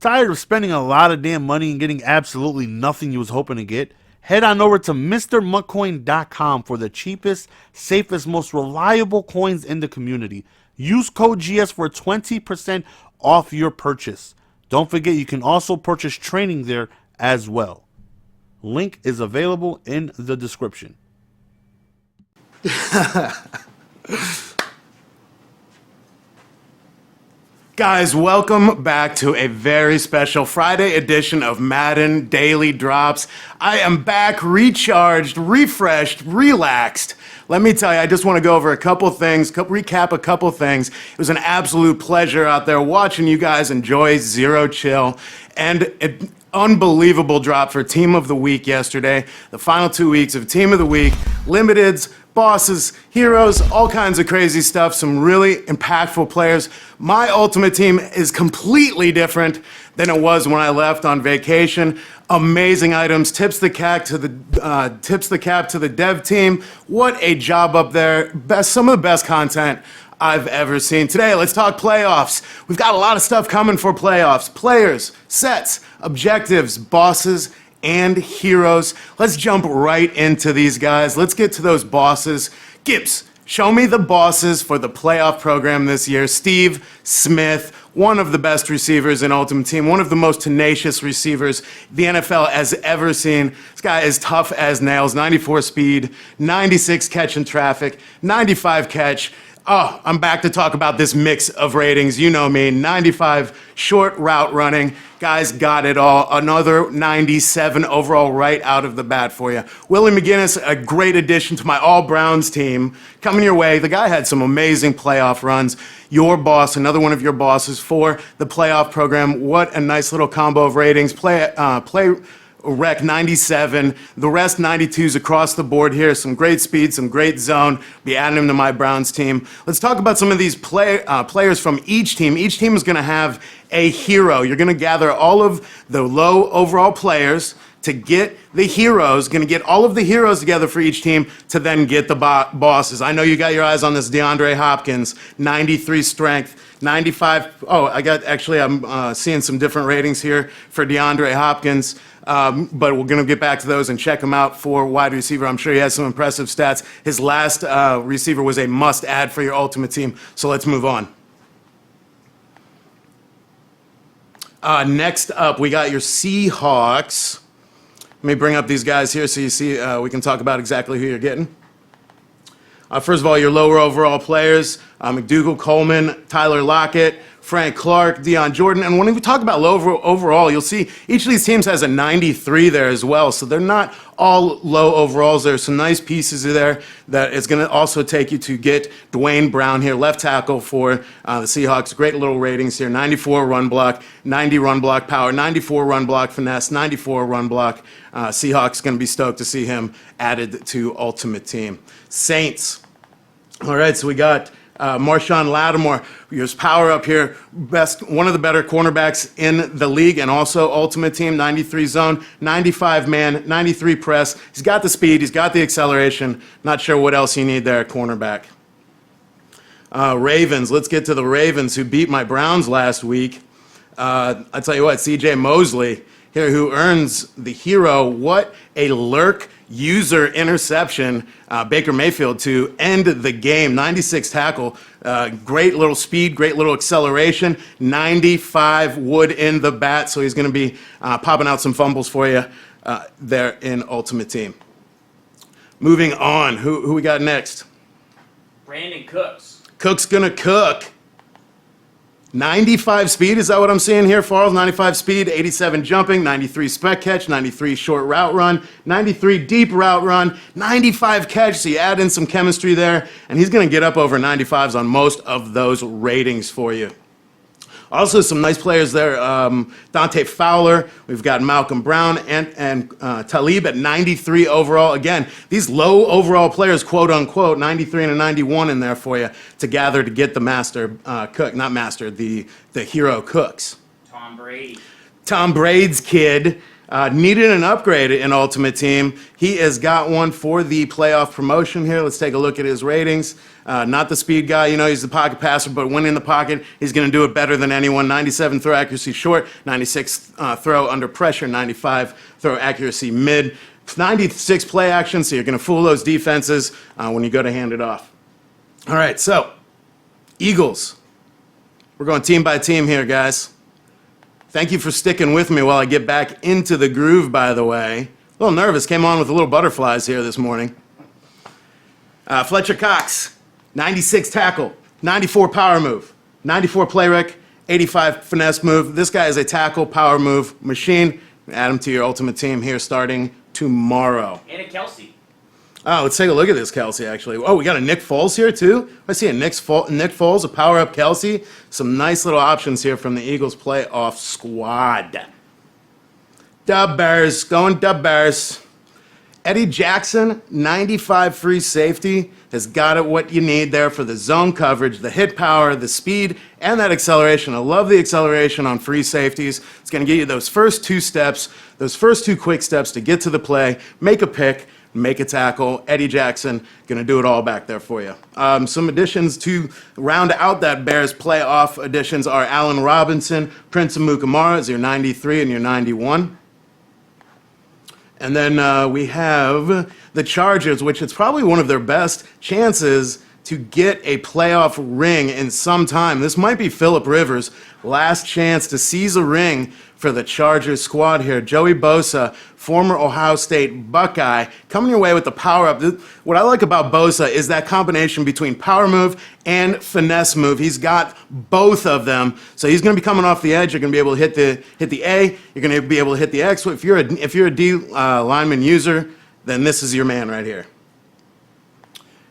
tired of spending a lot of damn money and getting absolutely nothing you was hoping to get? Head on over to MrMuckCoin.com for the cheapest, safest, most reliable coins in the community. Use code GS for 20% off your purchase. Don't forget you can also purchase training there as well. Link is available in the description. Guys, welcome back to a very special Friday edition of Madden Daily Drops. I am back, recharged, refreshed, relaxed. Let me tell you, I just want to go over a couple things, recap a couple things. It was an absolute pleasure out there watching you guys enjoy Zero Chill. And an unbelievable drop for Team of the Week yesterday. The final 2 weeks of Team of the Week, limiteds, bosses, heroes, all kinds of crazy stuff, some really impactful players. My ultimate team is completely different than it was when I left on vacation. Amazing items, tips the cap to the dev team. What a job up there. Some of the best content I've ever seen. Today, let's talk playoffs. We've got a lot of stuff coming for playoffs. Players, sets, objectives, bosses, and heroes. Let's jump right into these guys. Let's get to those bosses. Gibbs, show me the bosses for the playoff program this year. Steve Smith, one of the best receivers in Ultimate Team, one of the most tenacious receivers the NFL has ever seen. This guy is tough as nails, 94 speed, 96 catch in traffic, 95 catch. Oh, I'm back to talk about this mix of ratings. You know me, 95 short route running. Guys got it all. Another 97 overall right out of the bat for you. Willie McGinnis, a great addition to my All-Browns team. Coming your way. The guy had some amazing playoff runs. Your boss, another one of your bosses for the playoff program. What a nice little combo of ratings. Play Rec 97, the rest 92s across the board here. Some great speed, some great zone. Be adding them to my Browns team. Let's talk about some of these players from each team. Each team is going to have a hero. You're going to gather all of the low overall players to get the heroes, going to get all of the heroes together for each team to then get the bosses. I know you got your eyes on this DeAndre Hopkins, 93 strength. 95, I'm seeing some different ratings here for DeAndre Hopkins, but we're going to get back to those and check him out for wide receiver. I'm sure he has some impressive stats. His last receiver was a must-add for your ultimate team, so let's move on. Next up, we got your Seahawks. Let me bring up these guys here so you see we can talk about exactly who you're getting. First of all, your lower overall players, McDougal, Coleman, Tyler Lockett, Frank Clark, Deion Jordan. And when we talk about low overall, you'll see each of these teams has a 93 there as well. So they're not all low overalls. There's some nice pieces there that is going to also take you to get Dwayne Brown here, left tackle for the Seahawks. Great little ratings here, 94 run block, 90 run block power, 94 run block finesse, 94 run block. Seahawks going to be stoked to see him added to Ultimate Team. Saints. All right, so we got Marshawn Lattimore, his power up here, one of the better cornerbacks in the league, and also Ultimate Team, 93 zone, 95 man, 93 press. He's got the speed, he's got the acceleration. Not sure what else you need there at cornerback. Ravens, let's get to the Ravens who beat my Browns last week. I tell you what, C.J. Mosley here who earns the hero. What a lurk user interception, Baker Mayfield to end the game. 96 tackle, great little speed, great little acceleration, 95 wood in the bat, so he's going to be popping out some fumbles for you there in Ultimate Team. Moving on, who we got next? Brandon Cooks. Cook's going to cook. 95 speed, is that what I'm seeing here, Farles? 95 speed, 87 jumping, 93 spec catch, 93 short route run, 93 deep route run, 95 catch, so you add in some chemistry there, and he's going to get up over 95s on most of those ratings for you. Also, some nice players there. Dante Fowler. We've got Malcolm Brown and Talib at 93 overall. Again, these low overall players, quote unquote, 93 and a 91 in there for you to gather to get the the hero Cooks. Tom Brady. Tom Brady's kid. Needed an upgrade in Ultimate Team. He has got one for the playoff promotion here. Let's take a look at his ratings. Not the speed guy, you know, he's the pocket passer, but when in the pocket, he's going to do it better than anyone. 97 throw accuracy short, 96 throw under pressure, 95 throw accuracy mid, 96 play action, so you're going to fool those defenses when you go to hand it off. All right, so Eagles. We're going team by team here, guys. Thank you for sticking with me while I get back into the groove, by the way. A little nervous, came on with a little butterflies here this morning. Fletcher Cox, 96 tackle, 94 power move, 94 play rec, 85 finesse move. This guy is a tackle power move machine. Add him to your Ultimate Team here starting tomorrow. And a Kelsey. Oh, let's take a look at this Kelsey, actually. Oh, we got a Nick Foles here, too. I see a Nick Foles, a power-up Kelsey. Some nice little options here from the Eagles playoff squad. Dub Bears, going Dub Bears. Eddie Jackson, 95 free safety, has got it what you need there for the zone coverage, the hit power, the speed, and that acceleration. I love the acceleration on free safeties. It's going to get you those first two steps, those first two quick steps to get to the play, make a pick, make a tackle. Eddie Jackson going to do it all back there for you. Some additions to round out that Bears playoff additions are Allen Robinson, Prince Amukamara is your 93 and your 91. And then we have the Chargers, which it's probably one of their best chances to get a playoff ring in some time. This might be Phillip Rivers' last chance to seize a ring for the Chargers squad here. Joey Bosa, former Ohio State Buckeye, coming your way with the power-up. What I like about Bosa is that combination between power move and finesse move. He's got both of them, so he's going to be coming off the edge. You're going to be able to hit the A. You're going to be able to hit the X. If you're a D lineman user, then this is your man right here.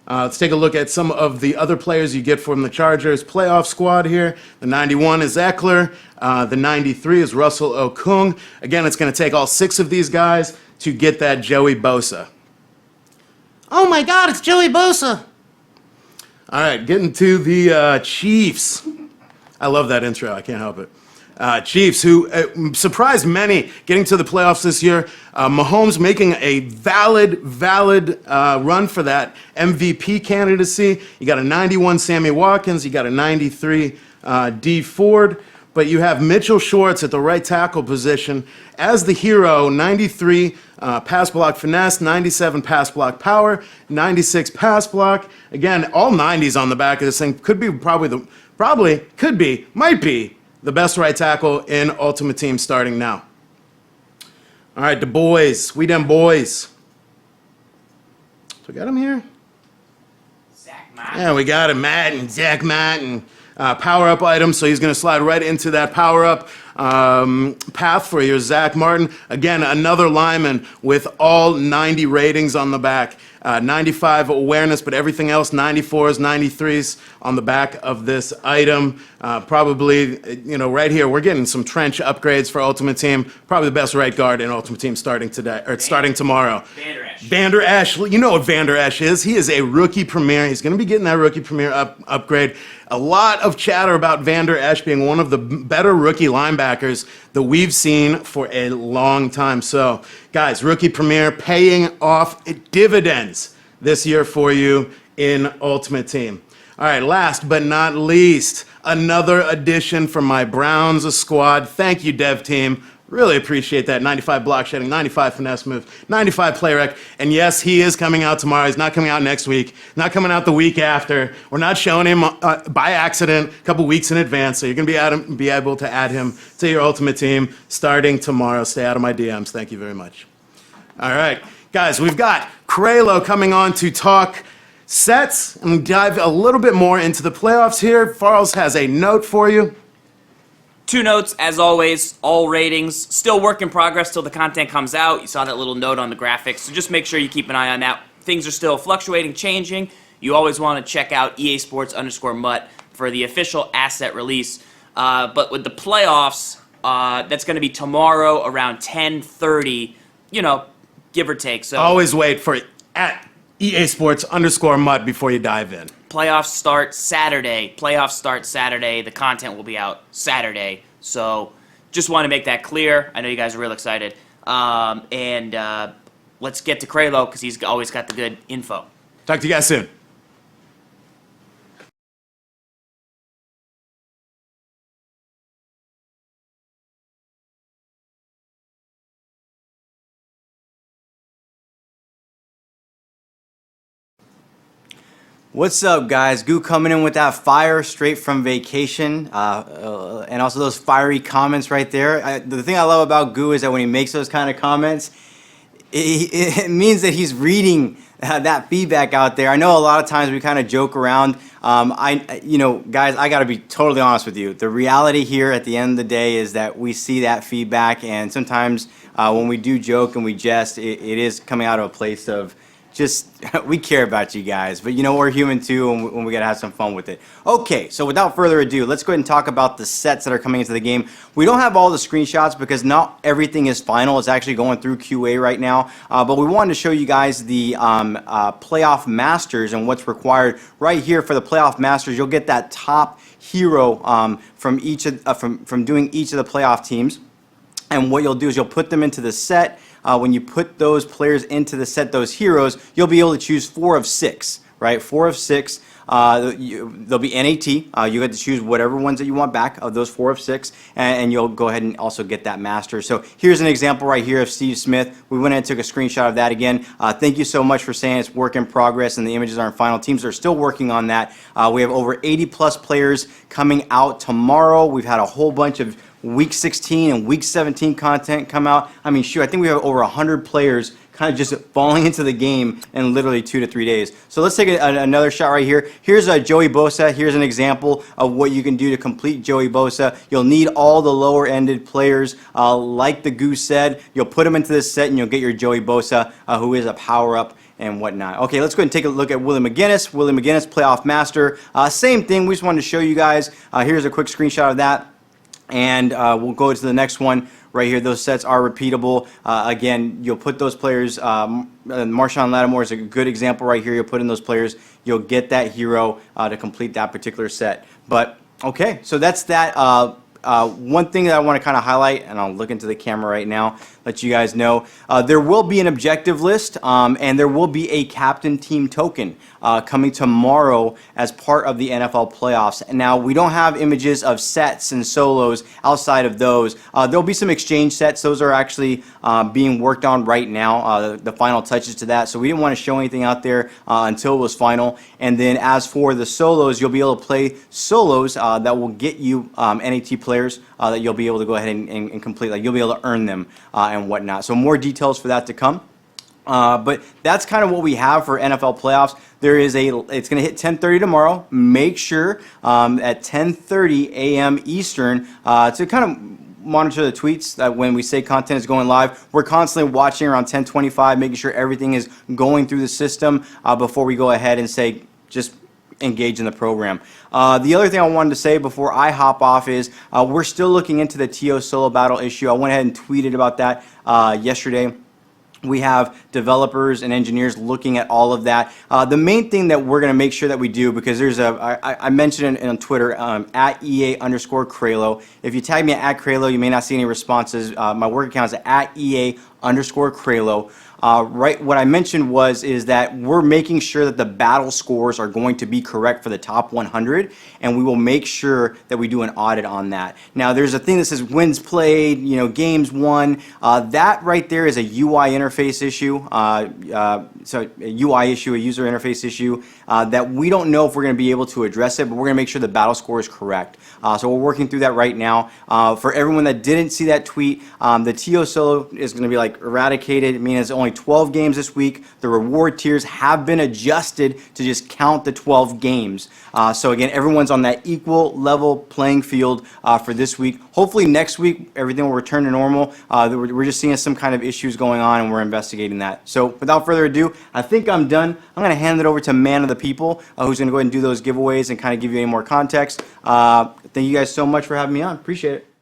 Let's take a look at some of the other players you get from the Chargers playoff squad here. The 91 is Eckler. The 93 is Russell Okung. Again, it's going to take all 6 of these guys to get that Joey Bosa. Oh my God, it's Joey Bosa. All right, getting to the Chiefs. I love that intro. I can't help it. Chiefs, who surprised many getting to the playoffs this year. Mahomes making a valid run for that MVP candidacy. You got a 91 Sammy Watkins. You got a 93 D Ford. But you have Mitchell Schwartz at the right tackle position as the hero. 93 pass block finesse, 97 pass block power, 96 pass block. Again, all 90s on the back of this thing. Could be might be the best right tackle in Ultimate Team starting now. All right, the boys. We them boys. So we got him here? Zach Martin. Yeah, we got him, Madden, Zach Martin. Power-up items, so he's going to slide right into that power-up path for your Zach Martin. Again, another lineman with all 90 ratings on the back. 95 awareness, but everything else, 94s, 93s on the back of this item. Probably, right here, we're getting some trench upgrades for Ultimate Team. Probably the best right guard in Ultimate Team starting tomorrow. Vander Esch. Vander Esch, you know what Vander Esch is. He is a rookie premier. He's going to be getting that rookie premier upgrade. A lot of chatter about Vander Esch being one of the better rookie linebackers that we've seen for a long time. So, guys, rookie premier paying off dividends this year for you in Ultimate Team. All right, last but not least, another addition from my Browns squad. Thank you, dev team. Really appreciate that. 95 block shedding, 95 finesse move, 95 play rec. And yes, he is coming out tomorrow. He's not coming out next week, not coming out the week after. We're not showing him by accident a couple weeks in advance. So you're going to be able to add him to your Ultimate Team starting tomorrow. Stay out of my DMs. Thank you very much. All right, guys, we've got Craylo coming on to talk sets and dive a little bit more into the playoffs here. Farles has a note for you. 2 notes, as always, all ratings. Still work in progress till the content comes out. You saw that little note on the graphics, so just make sure you keep an eye on that. Things are still fluctuating, changing. You always want to check out EA Sports_MUT for the official asset release. But with the playoffs, that's going to be tomorrow around 10:30, give or take. So always wait for at EA Sports_MUT before you dive in. Playoffs start Saturday. The content will be out Saturday. So just want to make that clear. I know you guys are real excited. And let's get to Kralo because he's always got the good info. Talk to you guys soon. What's up, guys? Goo coming in with that fire straight from vacation, and also those fiery comments right there. The thing I love about Goo is that when he makes those kind of comments, it means that he's reading that feedback out there. I know a lot of times we kind of joke around. Guys, I got to be totally honest with you. The reality here at the end of the day is that we see that feedback, and sometimes when we do joke and we jest, it is coming out of a place of just, we care about you guys, but we're human too, and we gotta have some fun with it. Okay, so without further ado, let's go ahead and talk about the sets that are coming into the game. We don't have all the screenshots because not everything is final. It's actually going through QA right now, but we wanted to show you guys the playoff masters and what's required. Right here for the playoff masters, you'll get that top hero from doing each of the playoff teams. And what you'll do is you'll put them into the set. When you put those players into the set, those heroes, you'll be able to choose 4 of 6, right? 4 of 6. There'll be NAT. You get to choose whatever ones that you want back of those 4 of 6, and you'll go ahead and also get that master. So here's an example right here of Steve Smith. We went and took a screenshot of that again. Thank you so much for saying it's work in progress and the images aren't final. Teams are still working on that. We have over 80 plus players coming out tomorrow. We've had a whole bunch of Week 16 and Week 17 content come out. I mean, shoot, I think we have over 100 players kind of just falling into the game in literally 2 to 3 days. So let's take another shot right here. Here's Joey Bosa. Here's an example of what you can do to complete Joey Bosa. You'll need all the lower-ended players. Like the Goose said, you'll put them into this set and you'll get your Joey Bosa, who is a power-up and whatnot. Okay, let's go ahead and take a look at Willie McGinnis. Willie McGinnis, playoff master. Same thing. We just wanted to show you guys. Here's a quick screenshot of that. And we'll go to the next one right here. Those sets are repeatable. Again, you'll put those players, Marshawn Lattimore is a good example right here. You'll put in those players. You'll get that hero to complete that particular set. But, okay, so that's that. One thing that I want to kind of highlight, and I'll look into the camera right now, let you guys know, there will be an objective list, and there will be a captain team token coming tomorrow as part of the NFL playoffs. And now, we don't have images of sets and solos outside of those. There'll be some exchange sets. Those are actually being worked on right now, the final touches to that. So we didn't want to show anything out there until it was final. And then as for the solos, you'll be able to play solos that will get you NAT players that you'll be able to go ahead and complete. Like, you'll be able to earn them and whatnot. So more details for that to come. But that's kind of what we have for NFL playoffs. It's going to hit 10:30 tomorrow. Make sure at 10:30 a.m. Eastern to kind of monitor the tweets that when we say content is going live. We're constantly watching around 10:25, making sure everything is going through the system before we go ahead and say just engage in the program. The other thing I wanted to say before I hop off is we're still looking into the TO solo battle issue. I went ahead and tweeted about that yesterday. We have developers and engineers looking at all of that. The main thing that we're going to make sure that we do, because I mentioned it on Twitter, at EA_Kralo. If you tag me at Kralo, you may not see any responses. My work account is at EA_Kralo. Right, what I mentioned is that we're making sure that the battle scores are going to be correct for the top 100, and we will make sure that we do an audit on that. Now, there's a thing that says wins played, games won. That right there is a UI interface issue. So a UI issue, a user interface issue that we don't know if we're going to be able to address it, but we're going to make sure the battle score is correct. So we're working through that right now. For everyone that didn't see that tweet, the TO solo is going to be like eradicated. I mean, it's only 12 games this week. The reward tiers have been adjusted to just count the 12 games. So again, everyone's on that equal level playing field for this week. Hopefully next week, everything will return to normal. We're just seeing some kind of issues going on, and we're investigating that. So without further ado, I think I'm done. I'm going to hand it over to Man of the People, who's going to go ahead and do those giveaways and kind of give you any more context. Thank you guys so much for having me on. Appreciate it.